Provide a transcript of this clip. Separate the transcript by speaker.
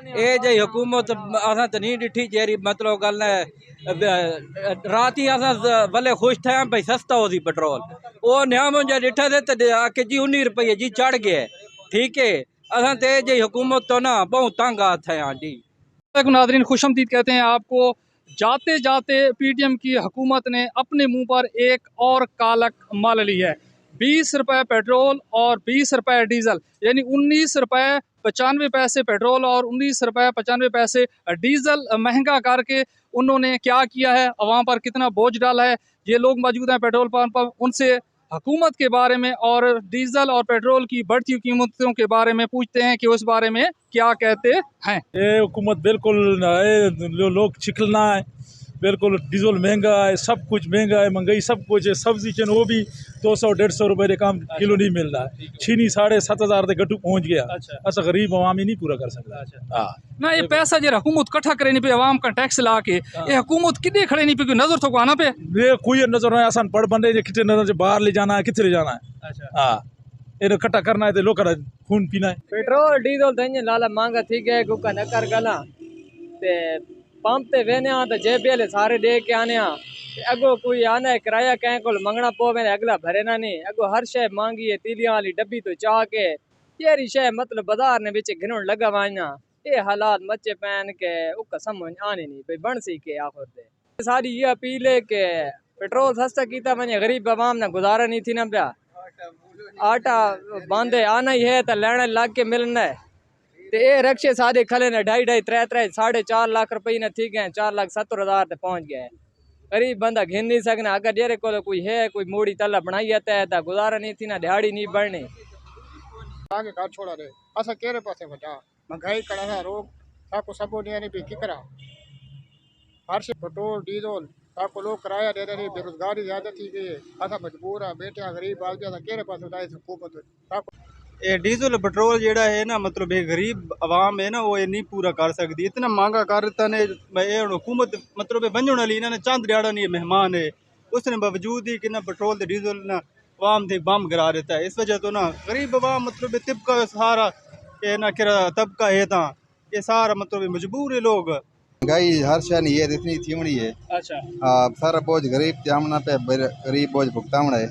Speaker 1: ये जी हुकूमत असां तो नहीं डिठी जेरी मतलब गल रात ही असां भले खुश थे भाई सस्ता हो सी पेट्रोल वो न्याम जो डिठा थे तो कि जी 19 रुपये जी चढ़ गए ठीक है असां ते जी हुकूमत तो ना बहुत तंग आ थे हाँ जी।
Speaker 2: नादरीन खुशमदीद कहते हैं आपको। जाते जाते पीटीएम की हुकूमत ने अपने मुंह पर एक और कालक मल ली है। 20 रुपये पेट्रोल और 20 रुपये डीजल, यानी 19 रुपये 95 पैसे पेट्रोल और 19 रुपये 95 पैसे डीजल महंगा करके उन्होंने क्या किया है, अवाम पर कितना बोझ डाला है। ये लोग मौजूद हैं पेट्रोल पंप पर, उनसे हुकूमत के बारे में और डीजल और पेट्रोल की बढ़ती कीमतों के बारे में पूछते हैं कि उस बारे में क्या कहते हैं।
Speaker 3: ये हुकूमत बिल्कुल लोग चिकलना है, बिल्कुल डीजल महंगा है, सब कुछ महंगा है, महंगाई सब कुछ है। सब्जी चन वो भी 200-150 रुपए के काम किलो नहीं मिल रहा है। चीनी 7,500 तक गट्टू पहुंच गया। ऐसा गरीब अवाम ही नहीं पूरा कर सकता। हाँ
Speaker 2: ना ये पैसा जो हुकूमत कट्ठा करे नहीं पे अवाम का टैक्स ला के ये हुकूमत कितने खड़े नहीं पे कोई नजर तो आना पे
Speaker 3: ये कोई नजर नहीं आसान पड़ बंदे कितने नजर से बाहर ले जाना है, कितने ले जाना है। हाँ इकट्ठा करना है तो लोग खून पीना है।
Speaker 4: पेट्रोल डीजल तो लाला महंगा थी गए गुका न कर गला ते पंप ते वेने तो जेबेले सारे दे के आने अगो कोई आना किराया कहीं को मंगना पोवे अगला भरे ना नहीं अगो हर शय मांगी है। तीलियां वाली डब्बी तो चाह के येरी शय मतलब बाजार ने बिच घिन लगा वाइना ये हालात मचे पैन के उका समझ आने नहीं भाई बन सी के आखिर दे सारी ये अपील है के पेट्रोल सस्ता कीता वने गरीब आवाम ने गुजारा नहीं थी ना पिया। आटा बांधे आना ही है तो लेने लग के मिलना है तो ये रक्शे सारे खले ने 2.5-3 4.5 लाख रुपये ने थी गए 4,70,000 तक पहुंच गए। गरीब बंदा घिन नहीं सकना अगर जेरे को कोई है कोई मोड़ी तला बनाई जाता है तो गुजारा नहीं थी ना दिहाड़ी नहीं बढ़नी
Speaker 5: आगे कार छोड़ा रे असा केरे पासे बचा महंगाई कड़ा रोग ताको सबो नहीं भी की करा हर से पेट्रोल डीजल ताको लोग किराया दे रहे बेरोजगारी ज्यादा थी गई असा मजबूर है बेटे गरीब आदमी केरे पास उठाए हुकूमत ताको
Speaker 6: ये डीजल पेट्रोल जेड़ा है ना मतलब ये गरीब आवाम है ना वो ये नहीं पूरा कर सकती। इतना महंगा कर दिता ने हुकूमत मतलब बनने वाली इन्होंने चंद दिहाड़ा नहीं मेहमान है उसने बावजूद ही कि ना पेट्रोल ते डीजल ना आवाम थे बम गिरा देता है। इस वजह तो ना गरीब आवाम मतलब तिबका सारा ये ना किरा तबका है था ये सारा मतलब मजबूर है लोग।
Speaker 7: महंगाई हर शय नहीं है इतनी थी है।
Speaker 2: अच्छा
Speaker 7: सारा बोझ गरीब जामना पे गरीब बोझ भुगतावना है।